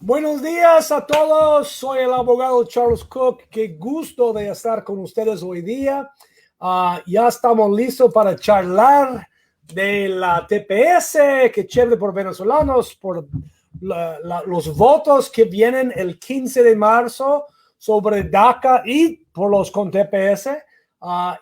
Buenos días a todos, soy el abogado Charles Kuck, qué gusto de estar con ustedes hoy día. Ya estamos listos para charlar de la TPS, qué chévere por venezolanos, por los votos que vienen el 15 de marzo sobre DACA y por los con TPS.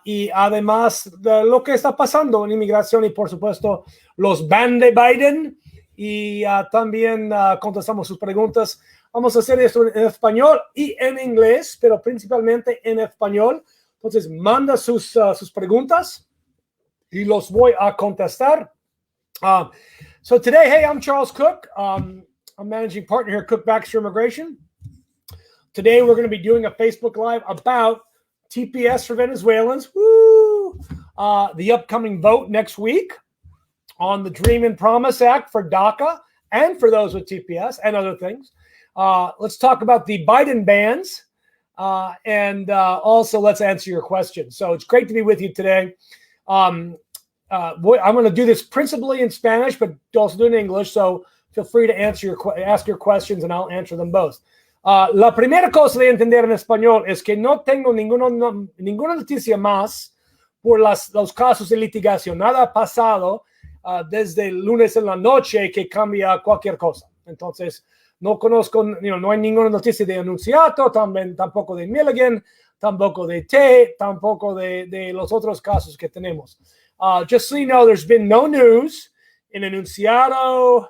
Y además de lo que está pasando en inmigración y por supuesto los ban de Biden. Y también contestamos sus preguntas. Vamos a hacer esto en español y en inglés, pero principalmente en español. Entonces, manda sus preguntas y los voy a contestar. So today, hey, I'm Charles Kuck. I'm managing partner here at Kuck Baxter Immigration. Today, we're going to be doing a Facebook Live about TPS for Venezuelans. Woo! The upcoming vote next week on the Dream and Promise Act for DACA and for those with TPS and other things. Let's talk about the Biden bans and also let's answer your questions. So it's great to be with you today. I'm going to do this principally in Spanish, but also do it in English. So feel free to ask your questions and I'll answer them both. La primera cosa de entender en español es que no tengo ninguna noticia más por los casos de litigación. Nada ha pasado desde el lunes en la noche que cambia cualquier cosa. Entonces, no conozco, no hay ninguna noticia de Anunciato, tampoco de Milligan, tampoco de T, tampoco de los otros casos que tenemos. Just so you know, there's been no news in Anunciato,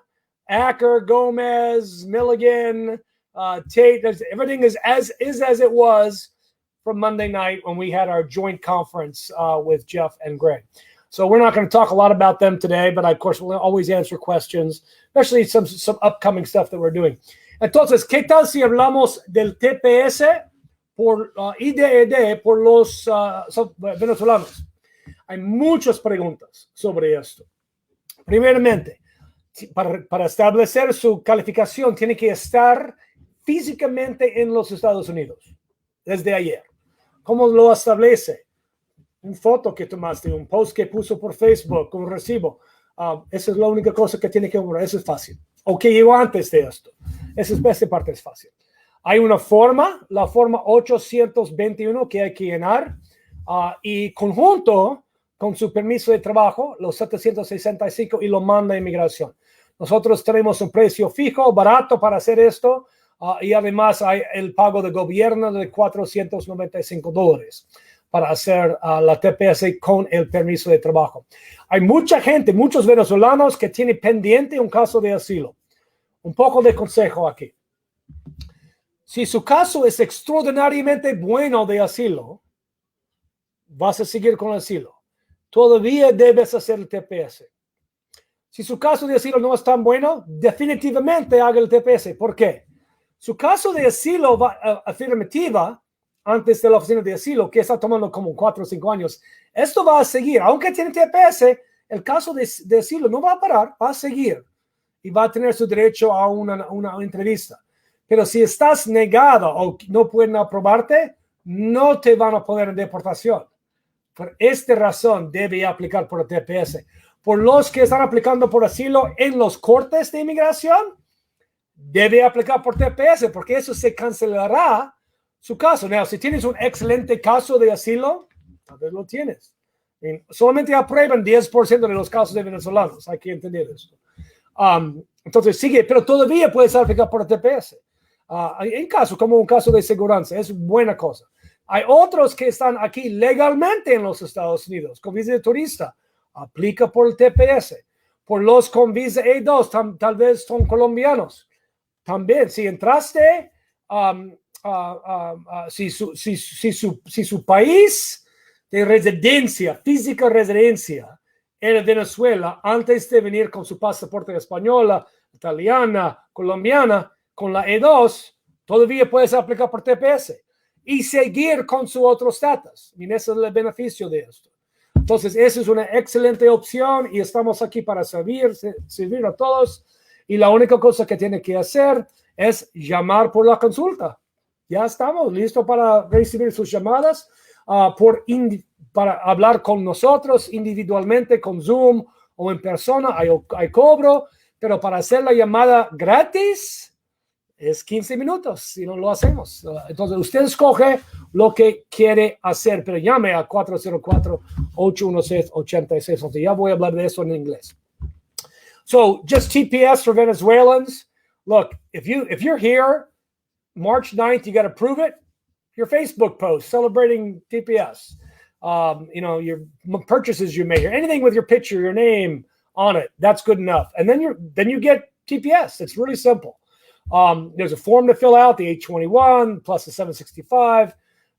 Acker, Gomez, Milligan, Tate. Everything is as it was from Monday night when we had our joint conference with Jeff and Greg. So we're not going to talk a lot about them today, but of course we'll always answer questions, especially some upcoming stuff that we're doing. Entonces, ¿qué tal si hablamos del TPS por IDED por los venezolanos? Hay muchas preguntas sobre esto. Primeramente, para establecer su calificación, tiene que estar físicamente en los Estados Unidos desde ayer. ¿Cómo lo establece? Una foto que tomaste, un post que puso por Facebook, un recibo. Esa es la única cosa que tiene que ocurrir. Eso es fácil. O que llegó antes de esto. Esa parte es fácil. Hay una forma, la forma 821 que hay que llenar y conjunto con su permiso de trabajo, los 765 y lo manda a inmigración. Nosotros tenemos un precio fijo, barato para hacer esto y además hay el pago de gobierno de $495. Para hacer la TPS con el permiso de trabajo. Hay mucha gente, muchos venezolanos que tienen pendiente un caso de asilo. Un poco de consejo aquí. Si su caso es extraordinariamente bueno de asilo, vas a seguir con el asilo. Todavía debes hacer el TPS. Si su caso de asilo no es tan bueno, definitivamente haga el TPS. ¿Por qué? Su caso de asilo afirmativa antes de la oficina de asilo, que está tomando como 4 o 5 años. Esto va a seguir. Aunque tiene TPS, el caso de asilo no va a parar, va a seguir. Y va a tener su derecho a una entrevista. Pero si estás negado o no pueden aprobarte, no te van a poner en deportación. Por esta razón, debe aplicar por el TPS. Por los que están aplicando por asilo en los cortes de inmigración, debe aplicar por TPS, porque eso se cancelará su caso. Now, si tienes un excelente caso de asilo, tal vez lo tienes. Solamente aprueban 10% de los casos de venezolanos. Hay que entender esto. Entonces, sigue, pero todavía puedes aplicar por el TPS. En caso, como un caso de seguridad, es buena cosa. Hay otros que están aquí legalmente en los Estados Unidos, con visa de turista. Aplica por el TPS. Por los con visa E2, tal vez son colombianos. También, si entraste... si su país de residencia, física residencia, era Venezuela, antes de venir con su pasaporte española, italiana, colombiana, con la E2, todavía puedes aplicar por TPS y seguir con su otro estatus. Y ese es el beneficio de esto. Entonces, esa es una excelente opción y estamos aquí para servir a todos. Y la única cosa que tiene que hacer es llamar por la consulta. Ya estamos listos para recibir sus llamadas para hablar con nosotros individualmente con Zoom o en persona. Hay cobro, pero para hacer la llamada gratis es 15 minutos si no lo hacemos. Entonces, usted escoge lo que quiere hacer, pero llame a 404-816-8611. Ya voy a hablar de eso en inglés. So, just TPS for Venezuelans. Look, if you're here, March 9th, you got to prove it. Your Facebook post celebrating TPS. Your purchases you made, or anything with your picture, your name on it, that's good enough. And then you get TPS. It's really simple. There's a form to fill out, the 821 plus the 765.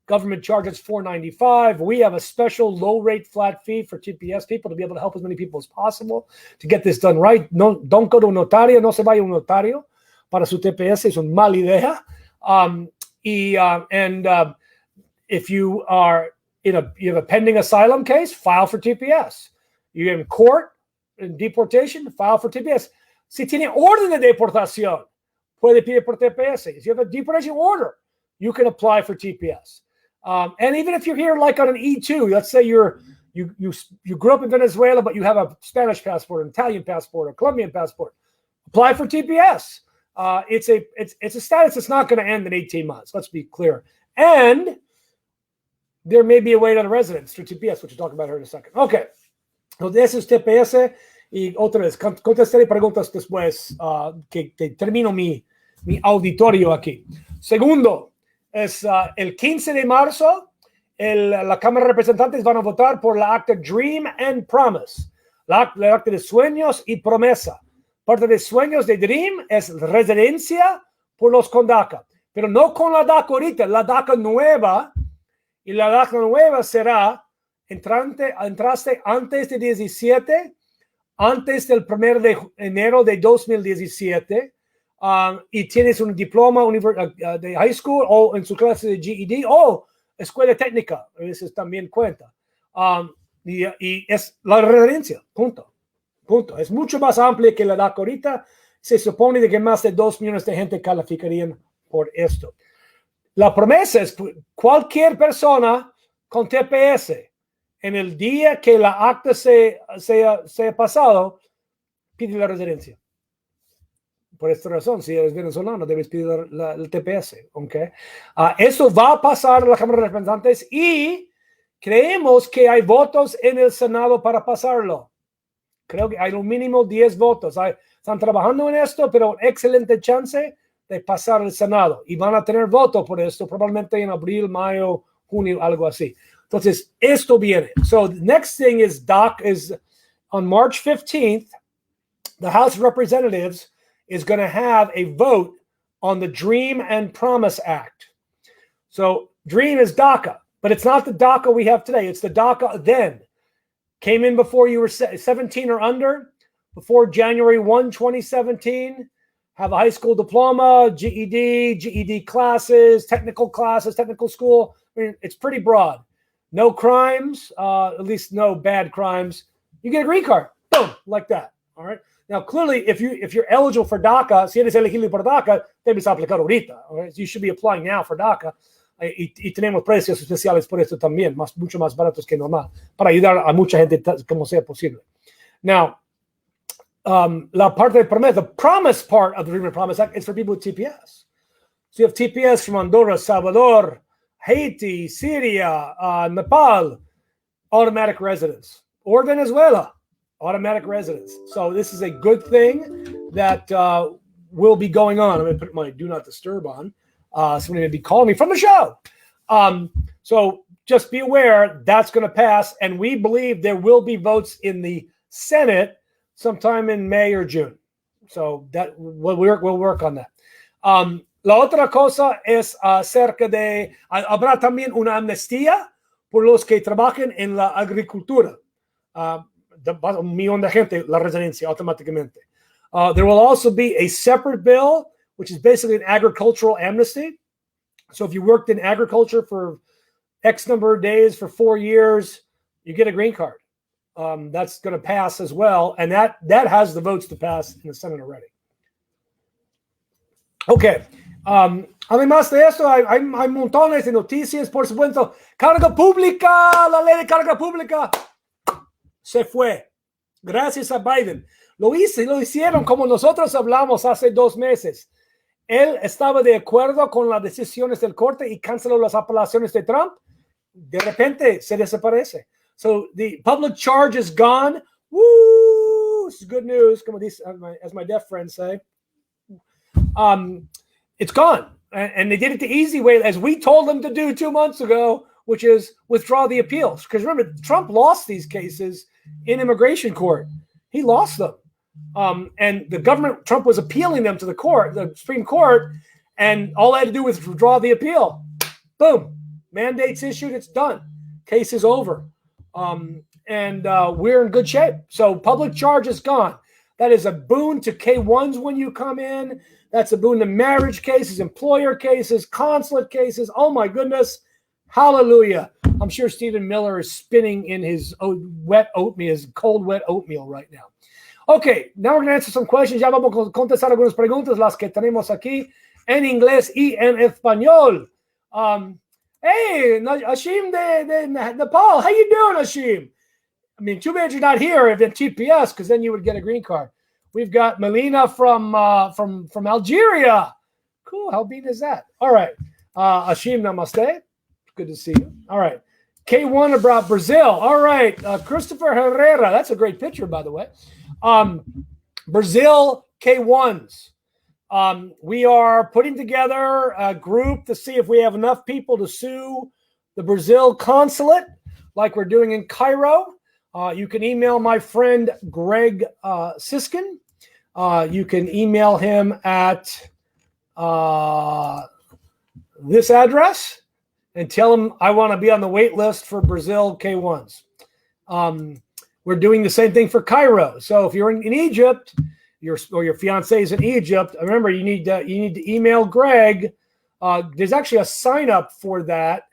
Government charges $495. We have a special low-rate flat fee for TPS people to be able to help as many people as possible to get this done right. No, don't go to un notario. No se vaya a un notario para su TPS. Es una mala idea. If you have a pending asylum case, file for TPS. You're in court, in deportation, file for TPS. Si tiene orden de deportación, puede pedir por TPS. If you have a deportation order, you can apply for TPS. And even if you're here like on an E2, let's say you grew up in Venezuela, but you have a Spanish passport, an Italian passport, a Colombian passport, apply for TPS. It's a status that's not going to end in 18 months. Let's be clear. And there may be a way to residence through TPS, which we'll talk about here in a second. Okay. Entonces, eso es TPS. Y otra vez, contestaré preguntas después que termino mi auditorio aquí. Segundo, es el 15 de marzo, la Cámara de Representantes van a votar por la acta Dream and Promise, la acta de sueños y promesa. Parte de sueños de Dream es residencia por los con DACA, pero no con la DACA ahorita, la DACA nueva, y la DACA nueva será entraste antes de 17, antes del 1 de enero de 2017, y tienes un diploma de high school o en su clase de GED o escuela técnica, a veces también cuenta. Y es la residencia, punto. Es mucho más amplia que la DACA ahorita. Se supone de que más de 2 millones de gente calificarían por esto. La promesa es cualquier persona con TPS en el día que la acta sea pasado, pide la residencia. Por esta razón, si eres venezolano, debes pedir el TPS. ¿Okay? Eso va a pasar a la Cámara de Representantes y creemos que hay votos en el Senado para pasarlo. Creo que hay un mínimo 10 votos. Están trabajando en esto, pero excelente chance de pasar al Senado. Y van a tener votos por esto, probablemente en abril, mayo, junio, algo así. Entonces, esto viene. So, the next thing is on March 15th, the House of Representatives is going to have a vote on the Dream and Promise Act. So, Dream is DACA, but it's not the DACA we have today. It's the DACA then. Came in before you were 17 or under, before January 1, 2017, have a high school diploma, GED classes, technical school. I mean, it's pretty broad. No crimes, at least no bad crimes. You get a green card, boom, like that. All right. Now, clearly, if you're eligible for DACA, si eres elegible por DACA, debes aplicar ahorita. All right? So you should be applying now for DACA. Y tenemos precios especiales por esto también, mucho más baratos que normal, para ayudar a mucha gente como sea posible. Now, la parte de promesa, the promise part of the Dream and Promise Act is for people with TPS. So you have TPS from Honduras, Salvador, Haiti, Syria, Nepal, automatic residence, or Venezuela, automatic residence. So this is a good thing that will be going on. I'm going to put my do not disturb on. Somebody may be calling me from the show. So just be aware that's going to pass. And we believe there will be votes in the Senate sometime in May or June. So that we'll work on that. La otra cosa es acerca de, habrá también una amnistía por los que trabajen en la agricultura. Un millón de gente, la residencia automáticamente. There will also be a separate bill which is basically an agricultural amnesty. So if you worked in agriculture for X number of days for 4 years, you get a green card. That's going to pass as well. And that has the votes to pass in the Senate already. Okay. Además de eso, hay montones de noticias, por supuesto. Carga pública, la ley de carga pública se fue. Gracias a Biden. Lo hicieron como nosotros hablamos hace 2 meses. él estaba de acuerdo con las decisiones del corte y canceló las apelaciones de Trump, de repente se desaparece. So the public charge is gone. Woo! This is good news, como dice, as my deaf friends say. It's gone. And they did it the easy way, as we told them to do 2 months ago, which is withdraw the appeals. Because remember, Trump lost these cases in immigration court. He lost them. And the government, Trump was appealing them to the court, the Supreme Court, and all they had to do was withdraw the appeal. Boom. Mandates issued, it's done. Case is over. And we're in good shape. So public charge is gone. That is a boon to K-1s when you come in. That's a boon to marriage cases, employer cases, consulate cases. Oh, my goodness. Hallelujah. I'm sure Stephen Miller is spinning in his wet oatmeal, his cold, wet oatmeal right now. Okay, now we're going to answer some questions. Ya vamos a contestar algunas preguntas, las que tenemos aquí en inglés y en español. Hey, Ashim de Nepal. How you doing, Ashim? I mean, too bad you're not here at TPS, because then you would get a green card. We've got Melina from Algeria. Cool. How beat is that? All right. Ashim, namaste. Good to see you. All right. K1 about Brazil. All right. Christopher Herrera. That's a great picture, by the way. Brazil K1s. We are putting together a group to see if we have enough people to sue the Brazil consulate, like we're doing in Cairo. You can email my friend Greg Siskin. You can email him at this address and tell him I want to be on the wait list for Brazil K1s. We're doing the same thing for Cairo. So if you're in Egypt, your fiance is in Egypt, remember you need to email Greg. There's actually a sign up for that.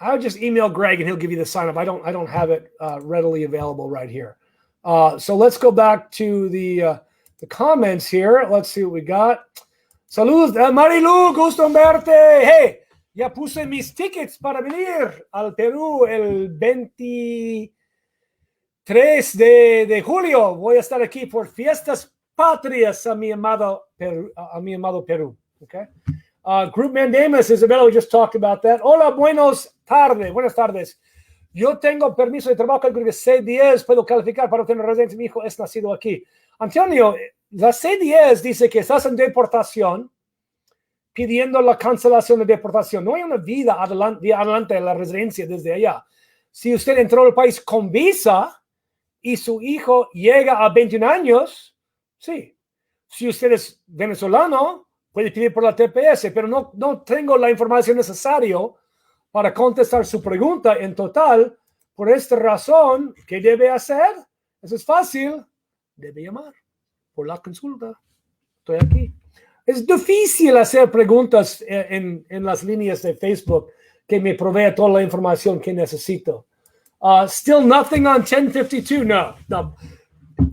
I would just email Greg and he'll give you the sign up. I don't have it readily available right here. So let's go back to the comments here. Let's see what we got. Saludos, Marilu, gusto en verte. Hey, ya puse mis tickets para venir al Perú el 23 de julio. Voy a estar aquí por fiestas patrias a mi amado Perú. Okay. Group mandamus, Isabella, we just talked about that. Hola, buenas tardes. Yo tengo permiso de trabajo, creo que C10, puedo calificar para obtener residencia. Mi hijo es nacido aquí. Antonio, la C10 dice que estás en deportación pidiendo la cancelación de deportación. No hay una vida adelante de la residencia desde allá. Si usted entró al país con visa y su hijo llega a 21 años, sí. Si usted es venezolano, puede pedir por la TPS, pero no tengo la información necesaria para contestar su pregunta en total. Por esta razón, ¿qué debe hacer? Eso es fácil. Debe llamar por la consulta. Estoy aquí. Es difícil hacer preguntas en las líneas de Facebook que me provee toda la información que necesito. Still nothing on 1052? No.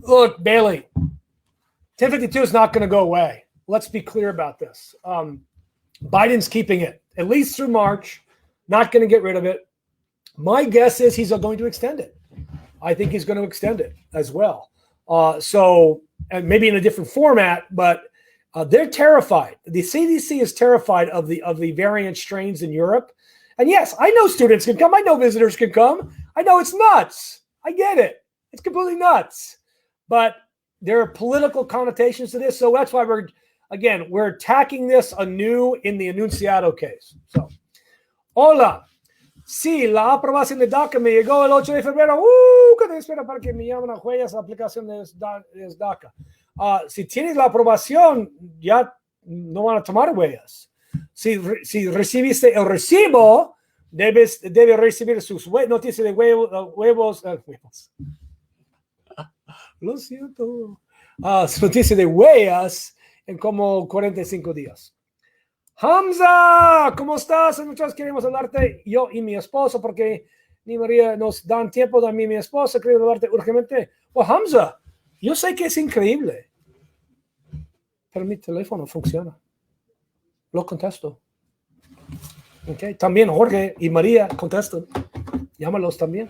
Look, Bailey, 1052 is not going to go away. Let's be clear about this. Biden's keeping it, at least through March, not going to get rid of it. My guess is he's going to extend it. I think he's going to extend it as well. And maybe in a different format, but they're terrified. The CDC is terrified of the variant strains in Europe. And yes, I know students can come. I know visitors can come. I know it's nuts. I get it. It's completely nuts. But there are political connotations to this. So that's why we're attacking this anew in the Enunciado case. So, hola. Sí, la aprobación de DACA me llegó el 8 de febrero. ¿Qué espera para que me llamen a jueces la aplicación de DACA? Si tienes la aprobación, ya no van a tomar huellas. Si recibiste el recibo, debe recibir sus noticias de huevos. Lo siento. Su noticia de huellas en como 45 días. Hamza, ¿cómo estás? Nosotros queremos hablarte, yo y mi esposo, porque ni María nos dan tiempo de mí y mi esposa. Queremos hablarte urgentemente. Hamza, yo sé que es increíble, pero mi teléfono funciona. Lo contesto. Okay. También Jorge y María contestan. Llámalos también.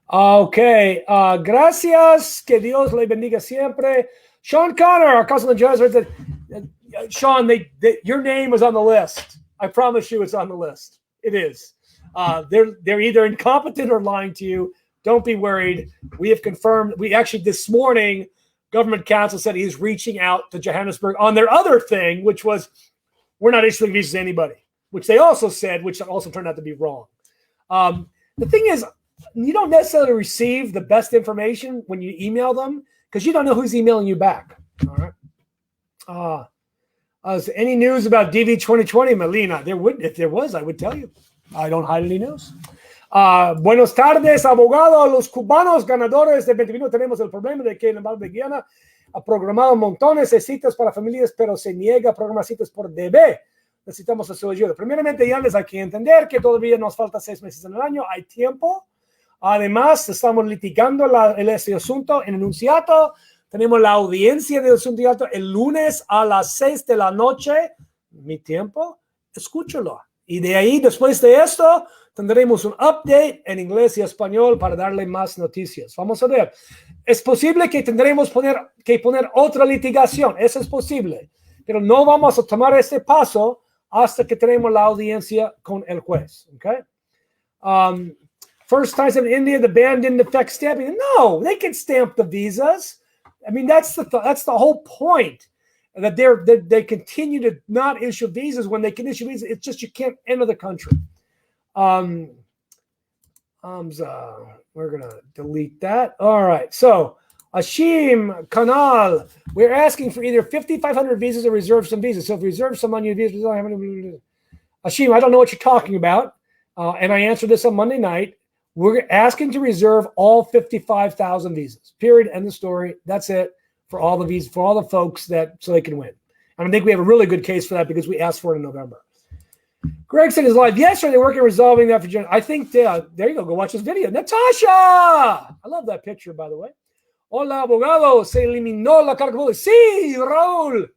Ok. Gracias. Que Dios le bendiga siempre. Sean Connor, our cousin the judge, said, Sean, your name was on the list. I promise you it's on the list. It is. They're either incompetent or lying to you. Don't be worried. We have confirmed. We actually, this morning, government counsel said he's reaching out to Johannesburg on their other thing, which was, we're not issuing visas to anybody, which they also said, which also turned out to be wrong. The thing is, you don't necessarily receive the best information when you email them because you don't know who's emailing you back. All right. Is there any news about DV 2020, Melina? If there was, I would tell you. I don't hide any news. Buenos tardes, abogado. Los cubanos ganadores de 21 tenemos el problema de que el embajador de Guyana ha programado montones de citas para familias, pero se niega a programar citas por DB. Necesitamos su ayuda. Primeramente, ya les hay que entender que todavía nos falta 6 meses en el año. Hay tiempo. Además, estamos litigando este asunto en enunciado. Tenemos la audiencia del asunto el lunes a las 6 de la noche. Mi tiempo, escúchalo. Y de ahí, después de esto, tendremos un update en inglés y español para darle más noticias. Vamos a ver. Es posible que tendremos que poner otra litigación. Eso es posible. Pero no vamos a tomar este paso hasta que tenemos la audiencia con el juez. Okay? First times in India, the ban didn't affect stamping. No, they can stamp the visas. I mean, that's the whole point. That they continue to not issue visas when they can issue visas. It's just you can't enter the country. We're gonna delete that. All right. So Ashim Kanal, we're asking for either 5,500 visas or reserve some visas. So if we reserve some unused visas, we don't have any. Ashim, I don't know what you're talking about. And I answered this on Monday night. We're asking to reserve all 55,000 visas. Period. End of story. That's it. For all the visas, for all the folks so they can win. And I think we have a really good case for that because we asked for it in November. Greg said his live. Yes, sir, they're working on resolving that for Jen. I think there you go. Go watch this video. Natasha! I love that picture, by the way. Hola, abogado. Se eliminó la carga. Sí, Raúl.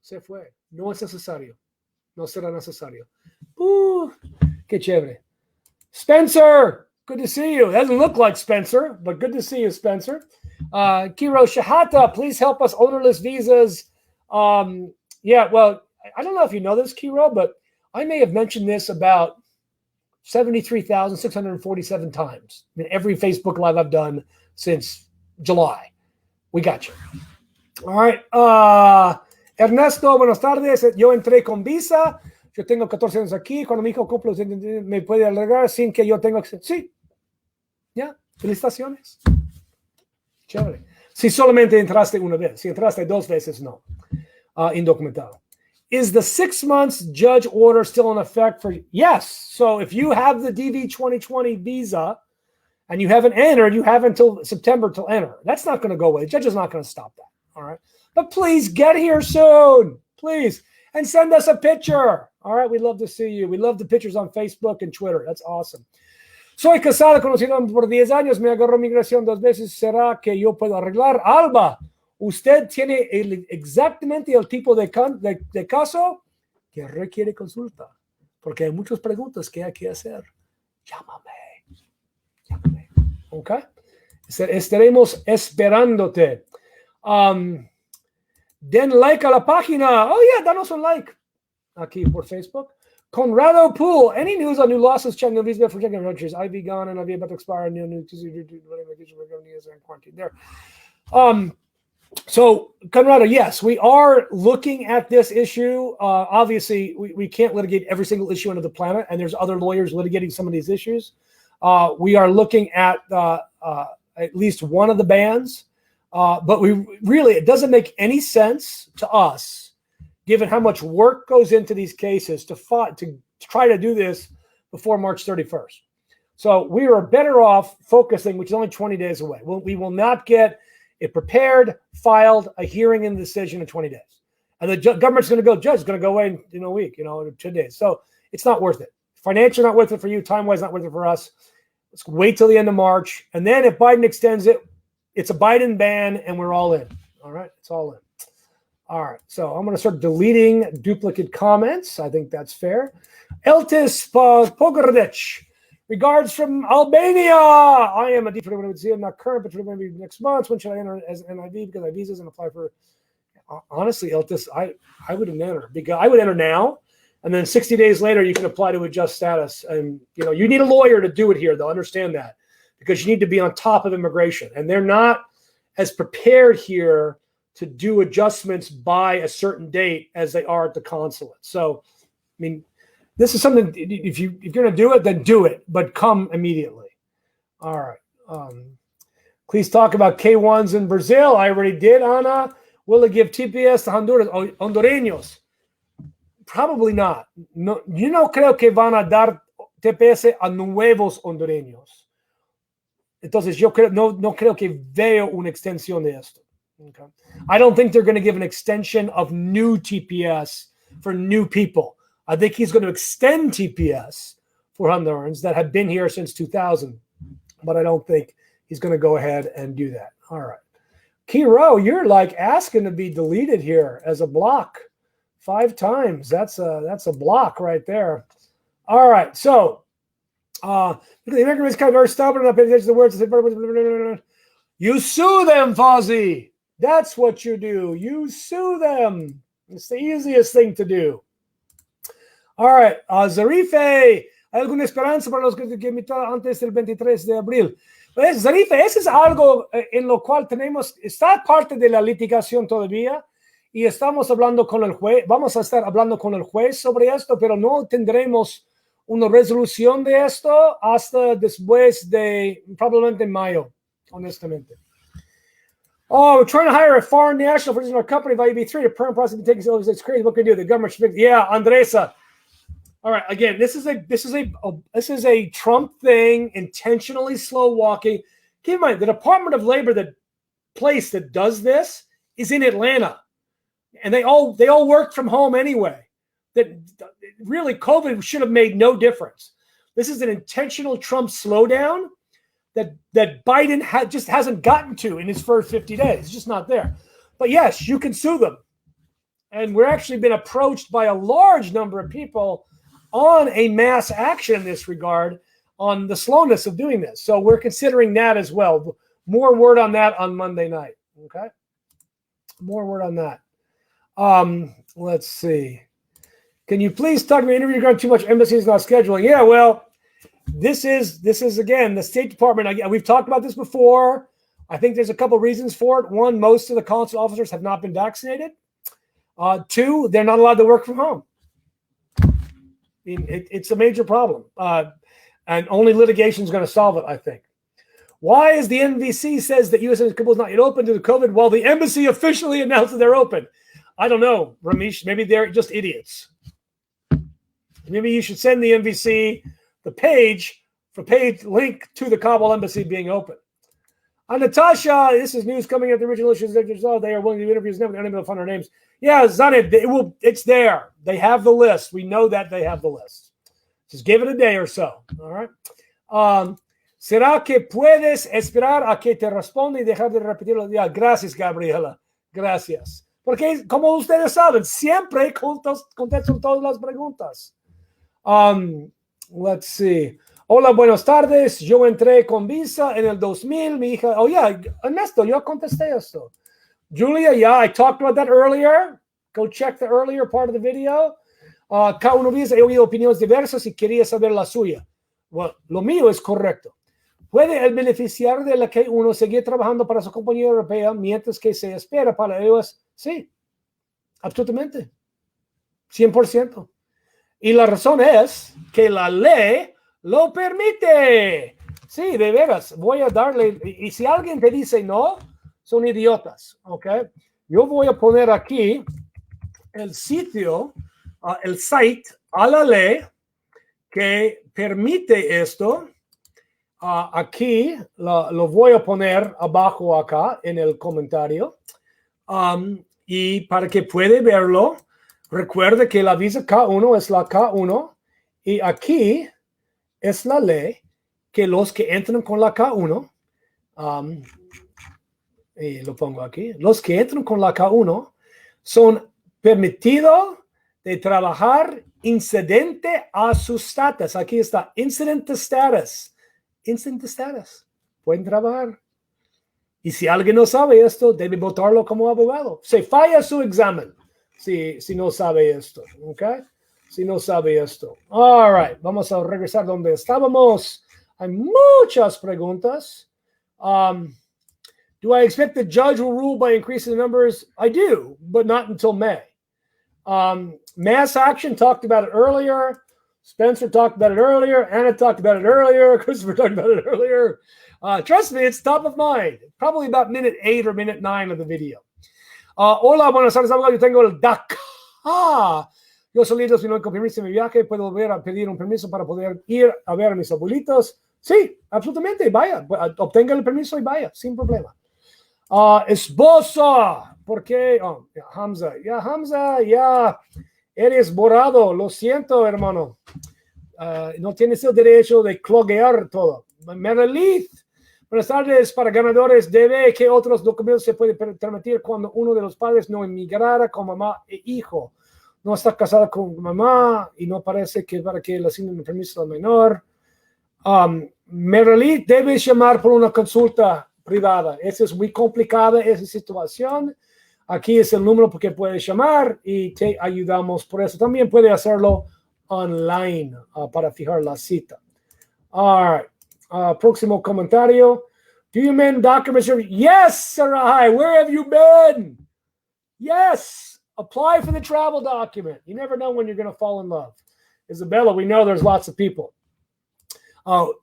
Se fue. No es necesario. No será necesario. Qué chévere. Spencer, good to see you. It doesn't look like Spencer, but good to see you, Spencer. Kiro Shahata, please help us ownerless visas. Yeah, well, I don't know if you know this, Kiro, but I may have mentioned this about 73,647 times in every Facebook Live I've done since July. We got you. All right. Ernesto, buenas tardes. Yo entré con visa. Yo tengo 14 años aquí. Cuando mi hijo cumple, me puede alargar sin que yo tenga acceso. Sí. Ya. Felicitaciones. Chévere. Si solamente entraste una vez. Si entraste 2 veces, no. Indocumentado. Is the 6 months judge order still in effect for? Yes. So if you have the DV 2020 visa and you haven't entered, you have until September to enter. That's not going to go away. The judge is not going to stop that. All right. But please get here soon. Please. And send us a picture. All right. We'd love to see you. We love the pictures on Facebook and Twitter. That's awesome. Soy casado, conocido por 10 años. Me agarró migración 2 veces. ¿Será que yo puedo arreglar? Alba, usted tiene exactamente el tipo de caso que requiere consulta. Porque hay muchas preguntas que hay que hacer. Llámame. ¿Ok? Estaremos esperándote. Den like a la página. Oh, yeah, danos un like. Aquí por Facebook. Conrado Pool. Any news on new losses? Checking the visa for checking countries. IV gone and IV about to expire. New quarantine there. So, Conrado, yes, we are looking at this issue. Obviously, we can't litigate every single issue under the planet, and there's other lawyers litigating some of these issues. We are looking at least one of the bans, but it doesn't make any sense to us, given how much work goes into these cases, to try to do this before March 31st. So we are better off focusing, which is only 20 days away. We will not get it prepared, filed, a hearing and decision in 20 days. And the government's going to go, judge is going to go away in a week, 2 days. So it's not worth it. Financially not worth it for you. Time-wise not worth it for us. Let's wait till the end of March. And then if Biden extends it, it's a Biden ban and we're all in. All right? It's all in. All right. So I'm going to start deleting duplicate comments. I think that's fair. Eltis Pogordic. Regards from Albania. I am a deep when I would see I'm not current, but maybe next month. When should I enter as an NIV? Because my visa doesn't apply for. Honestly, Iltis, I wouldn't enter because I would enter now, and then 60 days later you can apply to adjust status. And you need a lawyer to do it here. They'll understand that because you need to be on top of immigration, and they're not as prepared here to do adjustments by a certain date as they are at the consulate. So, I mean. This is something, if you're going to do it, then do it, but come immediately. All right. Please talk about K1s in Brazil. I already did, Ana. Will it give TPS to Hondureños? Probably not. No, creo que van a dar TPS a nuevos hondureños. Entonces, yo no creo que veo una extensión de esto. Okay. I don't think they're going to give an extension of new TPS for new people. I think he's going to extend TPS for Hondurans that have been here since 2000, but I don't think he's going to go ahead and do that. All right. Kiro, you're like asking to be deleted here as a block 5 times. That's a block right there. All right. So, the American is kind of very stubborn enough to pay attention to the words. You sue them, Fozzie. That's what you do. You sue them. It's the easiest thing to do. All right, Zarife, ¿hay alguna esperanza para los que emitaron antes del 23 de abril? Pues, Zarife, ese es algo en lo cual está parte de la litigación todavía y estamos hablando con el juez, vamos a estar hablando con el juez sobre esto, pero no tendremos una resolución de esto hasta después de, probablemente en mayo, honestamente. Oh, we're trying to hire a foreign national for our company by EB3. The perm process taking so it's crazy. What can we do? The government should fix. Yeah, Andresa. All right. Again, this is a Trump thing, intentionally slow walking. Keep in mind, the Department of Labor, the place that does this, is in Atlanta, and they all work from home anyway. That really, COVID should have made no difference. This is an intentional Trump slowdown that Biden just hasn't gotten to in his first 50 days. It's just not there. But yes, you can sue them, and we're actually been approached by a large number of people on a mass action in this regard on the slowness of doing this. So we're considering that as well. More word on that on Monday night. Okay. More word on that. Let's see. Can you please talk about interview regarding too much embassies not scheduling? Yeah, well, this is again, the State Department. We've talked about this before. I think there's a couple reasons for it. One, most of the consular officers have not been vaccinated. 2, they're not allowed to work from home. I mean, it's a major problem, and only litigation is going to solve it, I think. Why is the NVC says that U.S. Embassy is not yet open due to COVID while the embassy officially announced that they're open? I don't know, Ramesh. Maybe they're just idiots. Maybe you should send the NVC the page link to the Kabul embassy being open. Natasha, this is news coming at the original issues. They are willing to do interviews. Never going to find our names. Yeah, Zanid, it's there. They have the list. We know that they have the list. Just give it a day or so. All right. ¿Será que puedes esperar a que te responda y dejar de repetirlo? Ya, gracias, Gabriela. Gracias. Porque, como ustedes saben, siempre contesto todas las preguntas. Let's see. Hola, buenas tardes. Yo entré con visa en el 2000. Mi hija, Ernesto, yo contesté esto. Julia, I talked about that earlier. Go check the earlier part of the video. Cada uno dice, he oído opiniones diversas y quería saber la suya. Well, lo mío es correcto. ¿Puede el beneficiario de la K1 seguir trabajando para su compañía europea mientras que se espera para ellos? Sí, absolutamente. 100%. Y la razón es que la ley lo permite. Sí, de veras, voy a darle. Y si alguien te dice no, son idiotas, ¿ok? Yo voy a poner aquí el sitio, el site a la ley que permite esto. Aquí lo voy a poner abajo acá en el comentario. Y para que pueda verlo, recuerde que la visa K1 es la K1 y aquí es la ley que los que entran con la K1, y lo pongo aquí, los que entran con la K1 son permitidos de trabajar incidente a su status. Aquí está, incident status. Incident status. Pueden trabajar. Y si alguien no sabe esto, debe votarlo como abogado. Se falla su examen si no sabe esto. ¿Ok? Si no sabe esto. All right. Vamos a regresar donde estábamos. Hay muchas preguntas. Do I expect the judge will rule by increasing the numbers? I do, but not until May. Mass action, talked about it earlier. Spencer talked about it earlier. Anna talked about it earlier. Christopher talked about it earlier. Trust me, it's top of mind. Probably about minute 8 or minute 9 of the video. Hola, buenas tardes, abogado. Yo tengo el DACA. Yo salí de con permiso de mi viaje. ¿Puedo volver a pedir un permiso para poder ir a ver a mis abuelitos? Sí, absolutamente. Vaya, obtenga el permiso y vaya, sin problema. Esposa, ¿por qué? Hamza, ya eres borrado. Lo siento, hermano. No tienes el derecho de cloguear todo. Meredith, buenas tardes. Para ganadores debe que otros documentos se pueden permitir cuando uno de los padres no emigrara con mamá e hijo. No está casada con mamá y no parece que para que le asignen un permiso al menor. Meredith, debes llamar por una consulta privada. Esa es muy complicada, esa situación. Aquí es el número porque puedes llamar y te ayudamos por eso. También puede hacerlo online para fijar la cita. All right. Próximo comentario. Do you mean document service? Yes, Sarai. Where have you been? Yes. Apply for the travel document. You never know when you're going to fall in love. Isabella, we know there's lots of people.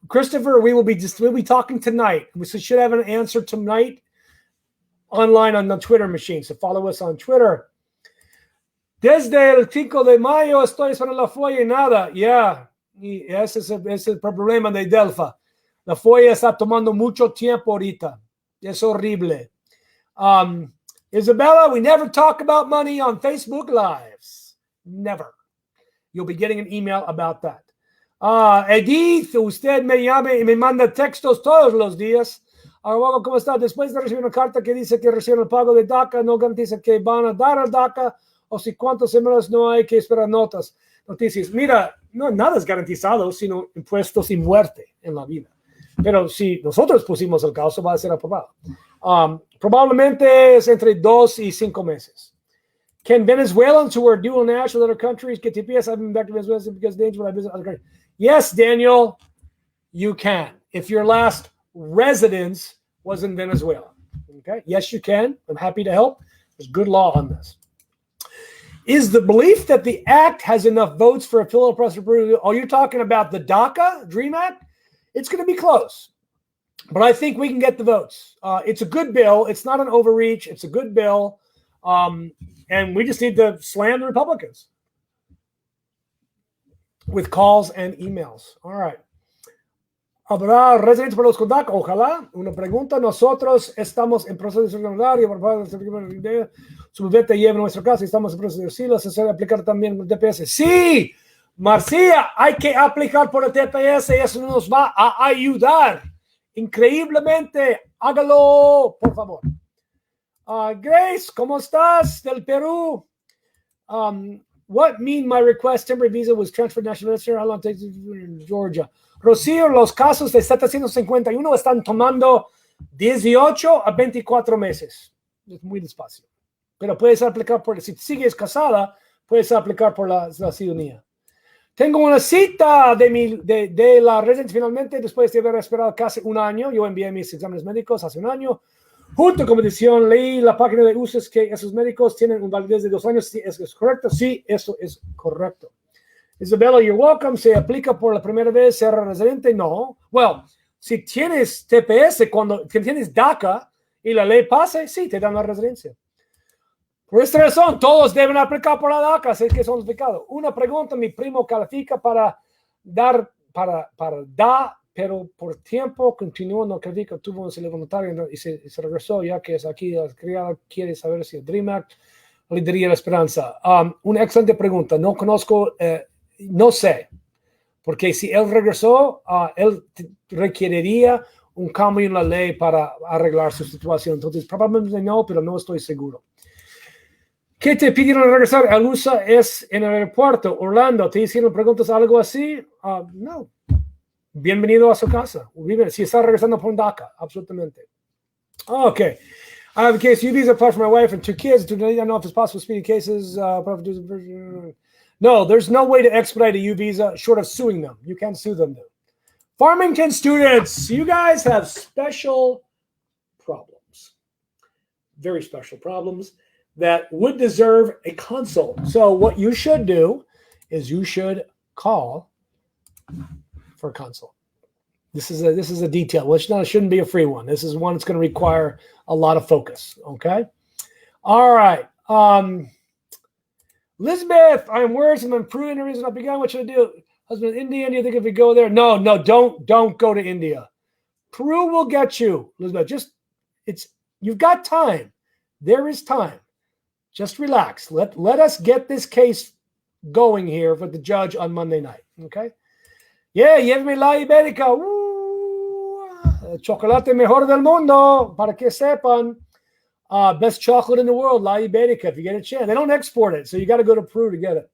Christopher, we'll be talking tonight. We should have an answer tonight online on the Twitter machine. So follow us on Twitter. Desde el 5 de mayo estoy esperando la FOIA y nada. Yeah. Y ese es el problema de Delfa. La FOIA está tomando mucho tiempo ahorita. Es horrible. Isabella, we never talk about money on Facebook Lives. Never. You'll be getting an email about that. Edith, usted me llama y me manda textos todos los días. Abogado, ¿cómo está? Después de recibir una carta que dice que reciben el pago de DACA, no garantiza que van a dar al DACA o si cuántas semanas no hay que esperar noticias. Mira, no, nada es garantizado, sino impuestos y muerte en la vida. Pero si nosotros pusimos el caso, va a ser aprobado. Probablemente es entre 2 y 5 meses. Can Venezuelans who are dual national in other countries get TPS? I've been back to Venezuela because dangerous when I visit other countries. Yes, Daniel, you can. If your last residence was in Venezuela. Okay? Yes, you can. I'm happy to help. There's good law on this. Is the belief that the act has enough votes for a filial president? Oh, you're talking about the DACA, DREAM Act? It's going to be close. But I think we can get the votes. It's a good bill. It's not an overreach. It's a good bill. And we just need to slam the Republicans with calls and emails. All right. ¿Habrá residentes para los DACA? Ojalá. Una pregunta. Nosotros estamos en proceso de secundario. Su bebé te lleva a nuestra casa y estamos en proceso de decirlo. Se debe aplicar también el TPS. ¡Sí! Marcia, hay que aplicar por el TPS y eso nos va a ayudar. Increíblemente. Hágalo, por favor. Grace, ¿cómo estás? Del Perú. What mean my request temporary visa was transferred nationality? How long takes it in Georgia? Rocío, los casos de 751 están tomando 18 a 24 meses. Es muy despacio. Pero puedes aplicar por, si sigues casada, puedes aplicar por la ciudadanía. Tengo una cita de la residencia finalmente después de haber esperado casi un año. Yo envié mis exámenes médicos hace un año. Junto con edición, leí la página de usos que esos médicos tienen una validez de 2 años. ¿Sí, eso es correcto? Sí, eso es correcto. Isabella, you're welcome. ¿Se aplica por la primera vez ser residente? No. Well, si tienes TPS, cuando tienes DACA y la ley pase, sí, te dan la residencia. Por esta razón, todos deben aplicar por la DACA, si es que son aplicados. Una pregunta, mi primo califica para dar, pero por tiempo continuó, no califica, tuvo un sello voluntario y se regresó, ya que es aquí, la criada quiere saber si el DREAM Act le daría la esperanza. Una excelente pregunta, no conozco, no sé, porque si él regresó, él requeriría un cambio en la ley para arreglar su situación. Entonces, probablemente no, pero no estoy seguro. ¿Qué te pidieron regresar a USA es en el aeropuerto, Orlando? ¿Te hicieron preguntas algo así? No. Bienvenido a su casa. Si está regresando por un DACA, absolutamente. Okay. I have a case U-Visa apart from my wife and 2 kids. I don't know if it's possible speedy cases. No, there's no way to expedite a U-Visa short of suing them. You can't sue them, though. Farmington students, you guys have special problems. Very special problems that would deserve a consult. So what you should do is you should call for a consult. This is a detail, which shouldn't be a free one. This is one that's going to require a lot of focus. Okay. All right. Elizabeth, I'm worried. I'm improving the reason I began. What should I do? Husband in India. Do you think if we go there? No, don't go to India. Peru will get you, Elizabeth. You've got time. There is time. Just relax. Let us get this case going here with the judge on Monday night. Okay. Yeah, llévame la Ibérica. Chocolate mejor del mundo, para que sepan. Best chocolate in the world, La Ibérica, if you get a chance. They don't export it, so you got to go to Peru to get it.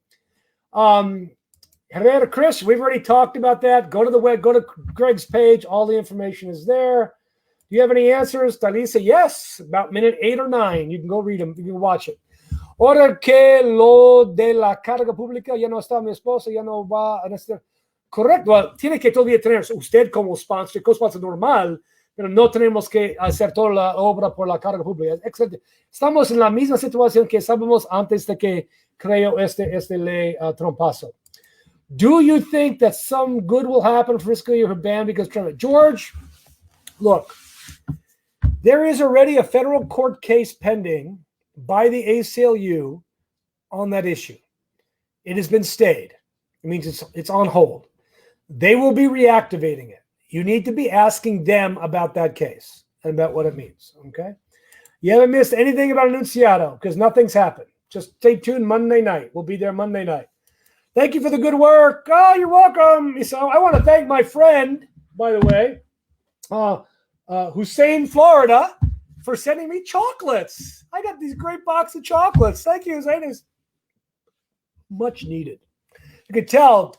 Herrera Chris, we've already talked about that. Go to the web, go to Greg's page. All the information is there. Do you have any answers? Talisa, yes, about minute 8 or 9. You can go read them. You can watch it. Ahora que lo de la carga pública, ya no está mi esposa, ya no va a necesitar. Correcto, well, tiene que todavía tener usted como sponsor, co-sponsor normal, pero no tenemos que hacer toda la obra por la carga pública. Excelente. Estamos en la misma situación que estábamos antes de que creó este ley trompazo. Do you think that some good will happen for fiscal year ban because Trump? George, look, there is already a federal court case pending by the ACLU on that issue. It has been stayed. It means it's on hold. They will be reactivating it. You need to be asking them about that case and about what it means, okay? You haven't missed anything about Anunciado because nothing's happened. Just stay tuned Monday night. We'll be there Monday night. Thank you for the good work. Oh, you're welcome. So I want to thank my friend, by the way, Hussein, Florida, for sending me chocolates. I got these great box of chocolates. Thank you, Hussein. It's much needed. You can tell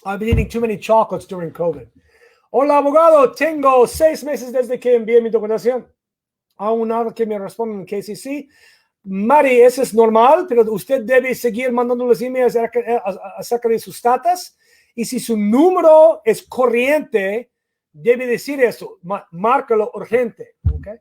I've been eating too many chocolates during COVID. Hola, abogado. Tengo 6 meses desde que envié mi documentación. Aún nada que me respondan en KCC. Mari, eso es normal, pero usted debe seguir mandando los emails acerca de sus datos. Y si su número es corriente, debe decir eso. Márcalo urgente. ¿Okay?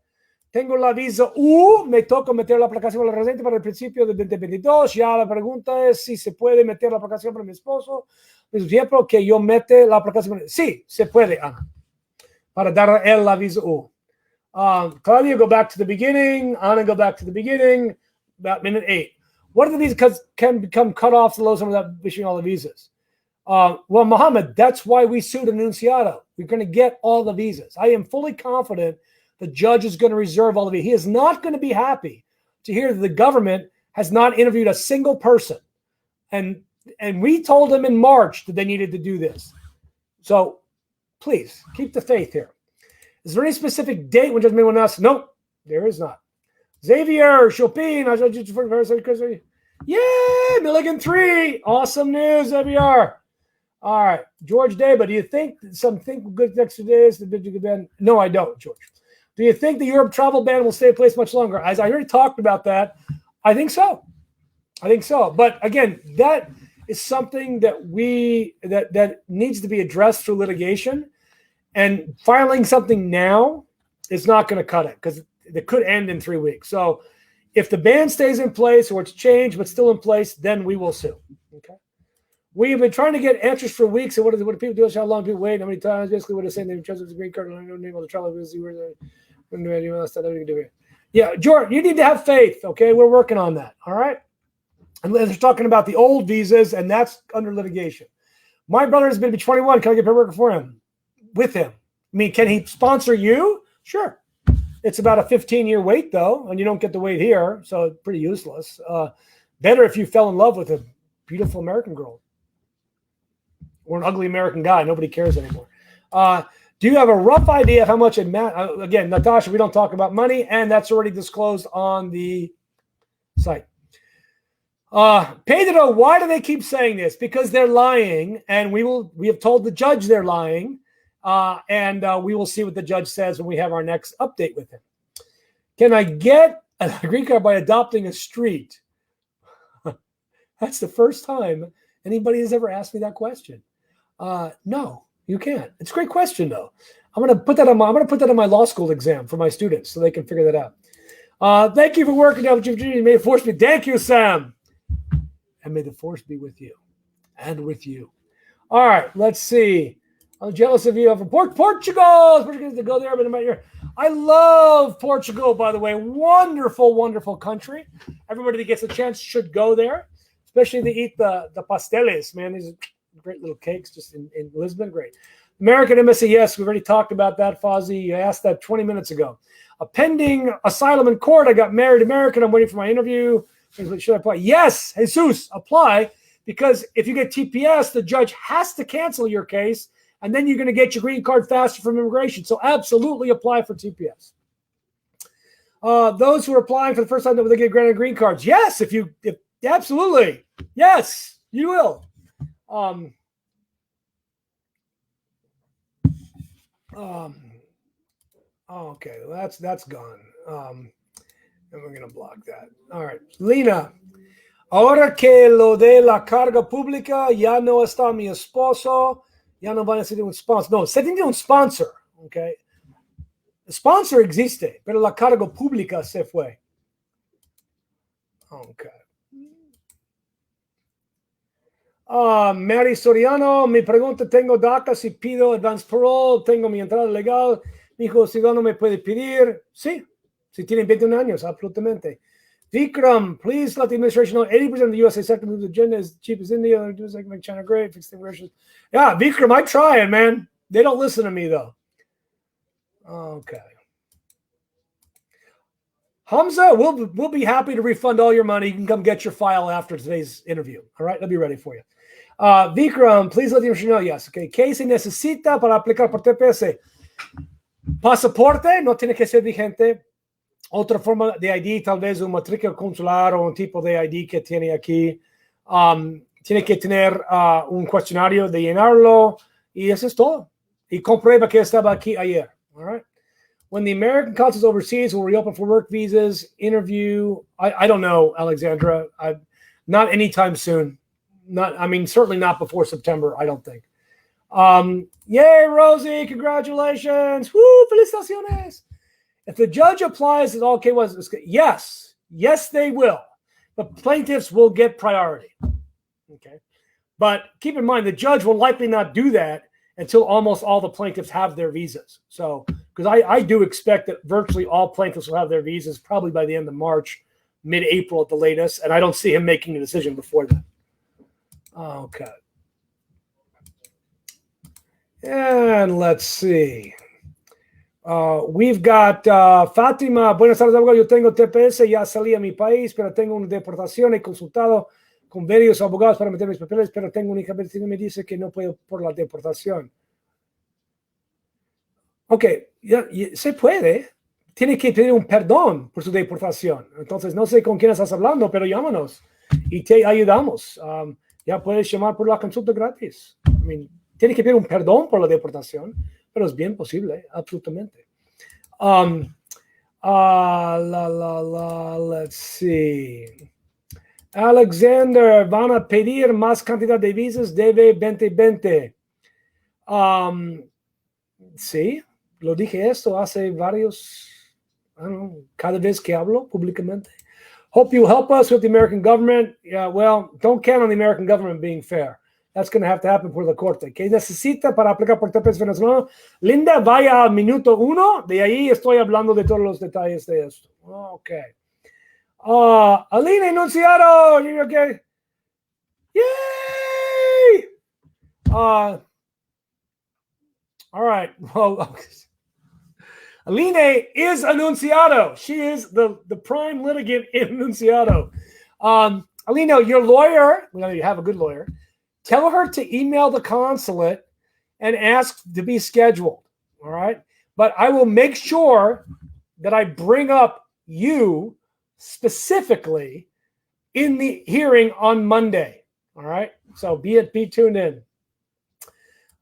Tengo la visa U, me toca meter la aplicación para la residente para el principio de 2022. Ya la pregunta es si se puede meter la aplicación para mi esposo. Es tiempo que yo mete la aplicación. Sí, se puede, Ana, para dar a él la visa U. Claudia, go back to the beginning. Anna, go back to the beginning. About minute 8. What are the visas can become cut off the lows without issuing all the visas? Well, Mohammed, that's why we sued Anunciado. We're going to get all the visas. I am fully confident the judge is going to reserve all of it. He is not going to be happy to hear that the government has not interviewed a single person. And we told them in March that they needed to do this. So please keep the faith here. Is there any specific date when Judge Mayweather asks? Nope, there is not. Xavier, Chopin, yeah, Milligan 3. Awesome news, Xavier. All right, George Deba, do you think something good next 2 days? No, I don't, George. Do you think the Europe travel ban will stay in place much longer? As I already talked about that, I think so. But again, that is something that that needs to be addressed through litigation. And filing something now is not going to cut it because it could end in 3 weeks. So if the ban stays in place or it's changed but still in place, then we will sue. Okay. We have been trying to get answers for weeks. And what do people do? How long people wait? How many times? Basically, what they're saying, they trust the green card. I don't know the travel. Yeah, Jordan, you need to have faith. Okay, we're working on that. All right. And they're talking about the old visas, and that's under litigation. My brother has been to 21. Can I get paperwork for him? With him. I mean, can he sponsor you? Sure. It's about a 15-year wait, though, and you don't get to wait here, so it's pretty useless. Better if you fell in love with a beautiful American girl or an ugly American guy. Nobody cares anymore. Do you have a rough idea of how much it matters? Again, Natasha, we don't talk about money, and that's already disclosed on the site. Pedro, why do they keep saying this? Because they're lying, and we have told the judge they're lying, and we will see what the judge says when we have our next update with him. Can I get a green card by adopting a street? That's the first time anybody has ever asked me that question. No, you can't. It's a great question, though. I'm going to put that on my law school exam for my students so they can figure that out. Thank you for working out with you. May the force be. Thank you, Sam. And may the force be with you and with you. All right, let's see. I'm jealous of you. I'm from Portugal. Portugal to go there, but I'm not here. I love Portugal, by the way. Wonderful, wonderful country. Everybody that gets a chance should go there, especially to eat the pasteles, man. These are great little cakes just in Lisbon. Great. American embassy, yes, we've already talked about that, Fozzie. You asked that 20 minutes ago. A pending asylum in court. I got married American. I'm waiting for my interview. Should I apply? Yes, Jesus, apply. Because if you get TPS, the judge has to cancel your case, and then you're going to get your green card faster from immigration. So absolutely apply for TPS. Those who are applying for the first time, will they get granted green cards? Yes, if absolutely. Yes, you will. Okay, that's gone. And we're going to block that. All right. Lina, ahora que lo de la carga pública ya no está mi esposo, ya no van a ser un sponsor. No, se tiene un sponsor, okay? El sponsor existe, pero la carga pública se fue. Okay. Mary Soriano, mi pregunta, tengo DACA, si pido advance parole, tengo mi entrada legal, mi hijo ciudadano me puede pedir, sí. Si tienen 21 años, absolutamente. Vikram, please let the administration know 80% of the USA sector move the agenda is cheap as India. Do like make China great, fix the immigration. Yeah, Vikram, I'm trying, man. They don't listen to me, though. Okay. Hamza, we'll be happy to refund all your money. You can come get your file after today's interview. All right, I'll be ready for you. Vikram, please let the administration know. Yes, okay. ¿Qué se necesita para aplicar por TPS? Pasaporte, no tiene que ser vigente. Otra forma de ID, tal vez un matrícula consular o un tipo de ID que tiene aquí. Tiene que tener un cuestionario de llenarlo y eso es todo. Y comprueba que estaba aquí ayer. All right. When the American consulates overseas will reopen for work visas, interview. I don't know, Alexandra. Not anytime soon. Certainly not before September, I don't think. Yay, Rosie, congratulations. Woo, felicitaciones. If the judge applies it, okay, yes, they will. But plaintiffs will get priority. Okay. But keep in mind, the judge will likely not do that until almost all the plaintiffs have their visas. So, because I do expect that virtually all plaintiffs will have their visas probably by the end of March, mid-April at the latest, and I don't see him making a decision before that. Okay. And let's see. We've got Fátima. Buenas tardes, abogado. Yo tengo TPS, ya salí a mi país, pero tengo una deportación. He consultado con varios abogados para meter mis papeles, pero tengo una hija que me dice que no puedo por la deportación. Ok, se puede. Tiene que pedir un perdón por su deportación. Entonces, no sé con quién estás hablando, pero llámanos y te ayudamos. Ya puedes llamar por la consulta gratis. Tiene que pedir un perdón por la deportación, pero es bien posible, absolutamente. Let's see. Alexander, van a pedir más cantidad de visas, debe 2020. Sí, lo dije esto hace varios, cada vez que hablo públicamente. Hope you help us with the American government. Yeah, well, don't count on the American government being fair. That's going to have to happen por la corte. ¿Qué necesita para aplicar por TPS venezolano? Linda, vaya al minuto 1. De ahí estoy hablando de todos los detalles de esto. Ok. Alina Enunciado. Okay. Yay! All right. Well, Aline is Enunciado. She is the prime litigant in Enunciado. Alina, your lawyer, you have a good lawyer. Tell her to email the consulate and ask to be scheduled, all right? But I will make sure that I bring up you specifically in the hearing on Monday. All right. So be tuned in.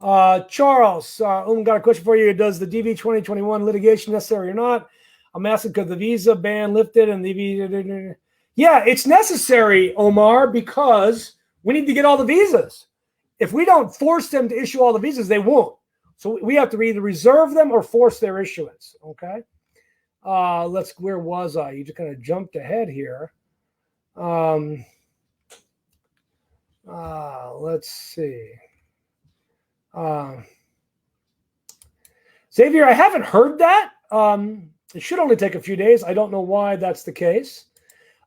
Charles, got a question for you. Does the DV 2021 litigation necessary or not? I'm asking because the visa ban lifted and the visa. Yeah, it's necessary, Omar, because we need to get all the visas. If we don't force them to issue all the visas, they won't. So we have to either reserve them or force their issuance. Okay. Where was I? You just kind of jumped ahead here. Let's see. Xavier, I haven't heard that. It should only take a few days. I don't know why that's the case.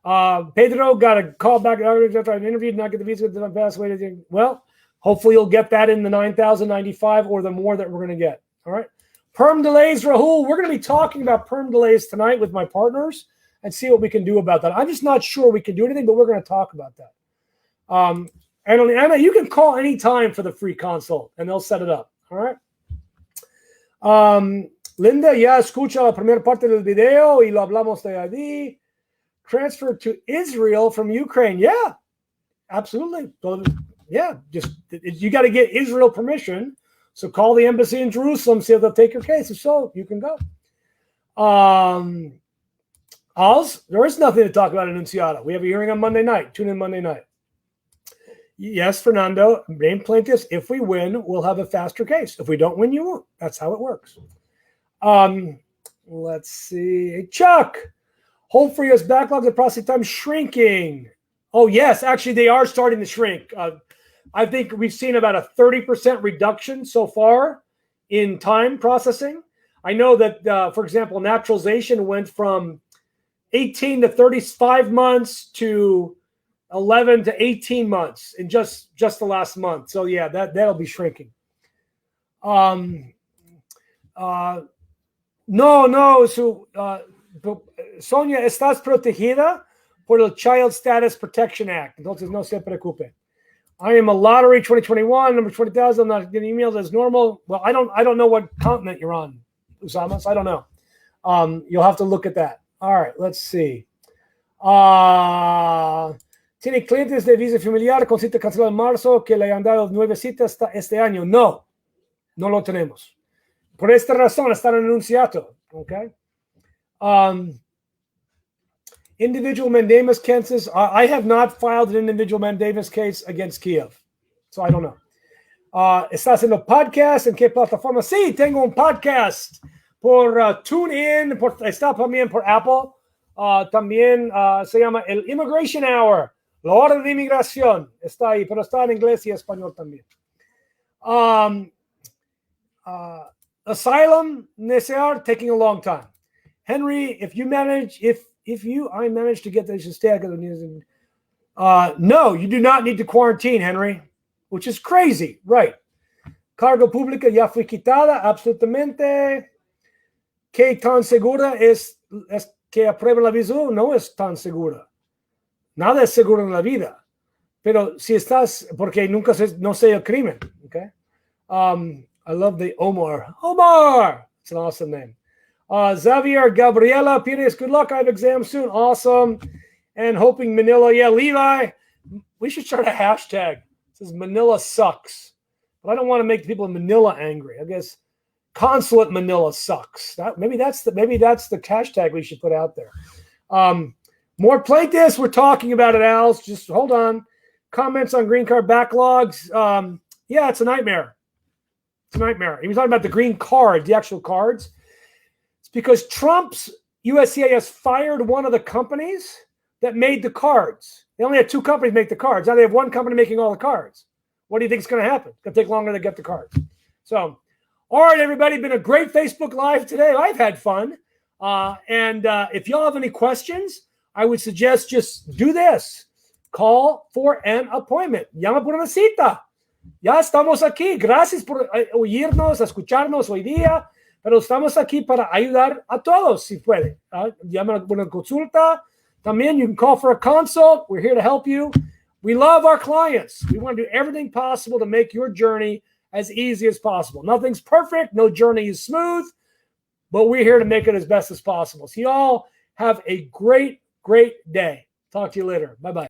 Pedro got a call back after I interviewed, not get the visa, did I pass away? Well, hopefully you'll get that in the 9,095 or the more that we're going to get. All right. Perm delays, Rahul. We're going to be talking about perm delays tonight with my partners and see what we can do about that. I'm just not sure we can do anything, but we're going to talk about that. Anna, you can call anytime for the free consult and they'll set it up. All right. Linda, ya escucha la primera parte del video y lo hablamos de ahí. Transfer to Israel from Ukraine. Yeah, absolutely. Yeah, just you got to get Israel permission. So call the embassy in Jerusalem, see if they'll take your case. If so, you can go. Oz, there is nothing to talk about in Enunciado. We have a hearing on Monday night. Tune in Monday night. Yes, Fernando, named plaintiffs. If we win, we'll have a faster case. If we don't win, you won't. That's how it works. Let's see. Hey, Chuck, hold for U.S. backlogs and processing time shrinking. Oh, yes. Actually, they are starting to shrink. I think we've seen about a 30% reduction so far in time processing. I know that, for example, naturalization went from 18 to 35 months to 11 to 18 months in just the last month. So yeah, that'll be shrinking. No. So, Sonia, estás protegida por el Child Status Protection Act. Entonces no se preocupe. I am a lottery 2021, number 20,000. I'm not getting emails as normal. Well, I don't know what continent you're on, Usama. So I don't know. You'll have to look at that. All right, let's see. Tiene clientes de visa familiar con cita cancelada en marzo que le han dado 9 citas este año. No lo tenemos. Por esta razón están anunciado. Okay. Individual mandamus cases. I have not filed an individual mandamus case against Kiev, so I don't know. ¿Estás haciendo podcast? ¿En qué plataforma? Sí, tengo un podcast por TuneIn, está también por Apple. También se llama el Immigration Hour, la hora de inmigración. Está ahí, pero está en inglés y español también. Asylum, NSR, taking a long time. Henry, if I manage to get this stay, no, you do not need to quarantine, Henry, which is crazy, right? Cargo pública ya fue quitada, absolutamente. ¿Qué tan segura es que aprueben la visa? No es tan segura. Nada es seguro en la vida. Pero si estás, porque no sé el crimen, okay? I love the Omar. Omar! It's an awesome name. Xavier, Gabriela, Pires, good luck. I have exams soon. Awesome. And hoping Manila. Yeah, Levi, we should start a hashtag. It says Manila sucks. But I don't want to make the people in Manila angry. I guess Consulate Manila sucks. Maybe that's the hashtag we should put out there. More plaintiffs. We're talking about it, Al. Just hold on. Comments on green card backlogs. Yeah, it's a nightmare. It's a nightmare. He was talking about the green card, the actual cards. It's because Trump's USCIS fired one of the companies that made the cards. They only had 2 companies make the cards. Now they have 1 company making all the cards. What do you think is going to happen? It's going to take longer to get the cards. So, all right, everybody. Been a great Facebook Live today. I've had fun. And if y'all have any questions, I would suggest just do this. Call for an appointment. Llama por una cita. Ya estamos aquí. Gracias por oírnos, escucharnos hoy día. Pero estamos aquí para ayudar a todos, si puede. Llama por una consulta. También, you can call for a consult. We're here to help you. We love our clients. We want to do everything possible to make your journey as easy as possible. Nothing's perfect. No journey is smooth. But we're here to make it as best as possible. So you all have a great, great day. Talk to you later. Bye-bye.